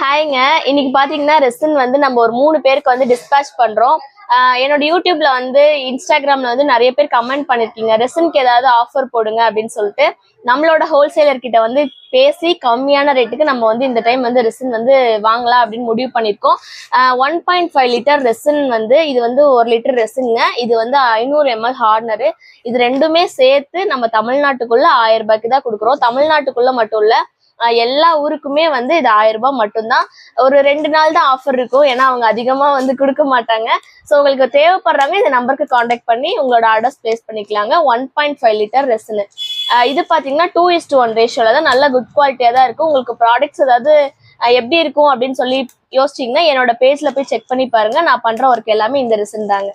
ஹாய்ங்க. இன்னைக்கு பாத்தீங்கன்னா ரெசின் வந்து நம்ம ஒரு 3 பேருக்கு வந்து டிஸ்பேச் பண்றோம். என்னோட யூடியூப்ல வந்து இன்ஸ்டாகிராம்ல வந்து நிறைய பேர் கமெண்ட் பண்ணிருக்கீங்க, ரெசின்க்கு ஏதாவது ஆஃபர் போடுங்க அப்படின்னு சொல்லிட்டு. நம்மளோட ஹோல்சேலர் கிட்ட வந்து பேசி கம்மியான ரேட்டுக்கு நம்ம வந்து இந்த டைம் வந்து ரெசின் வந்து வாங்கலாம் அப்படின்னு முடிவு பண்ணிருக்கோம். 1.5 லிட்டர் ரெசின் வந்து இது வந்து 1 லிட்டர் ரெசின்ங்க. இது வந்து 500 ml ஹார்னரு. இது ரெண்டுமே சேர்த்து நம்ம தமிழ்நாட்டுக்குள்ள 1000 ரூபாய்க்கு தான் கொடுக்குறோம். தமிழ்நாட்டுக்குள்ள மட்டும் இல்ல, எல்லா ஊருக்குமே வந்து இது 1000 ரூபாய் மட்டும்தான். ஒரு 2 நாள் தான் ஆஃபர் இருக்கும், ஏன்னா அவங்க அதிகமா வந்து கொடுக்க மாட்டாங்க. ஸோ உங்களுக்கு தேவைப்படுறாங்க இந்த நம்பருக்கு காண்டாக்ட் பண்ணி உங்களோட ஆர்டர்ஸ் பிளேஸ் பண்ணிக்கலாங்க. 1.5 லிட்டர் ரெசின். இது பார்த்தீங்கன்னா 2:1 ரேஷியோல தான், நல்ல குட் குவாலிட்டியாக தான் இருக்கும். உங்களுக்கு ப்ராடக்ட்ஸ் ஏதாவது எப்படி இருக்கும் அப்படின்னு சொல்லி யோசிச்சிங்கன்னா என்னோட பேஜ்ல போய் செக் பண்ணி பாருங்க. நான் பண்ற ஒர்க் எல்லாமே இந்த ரெசின் தாங்க.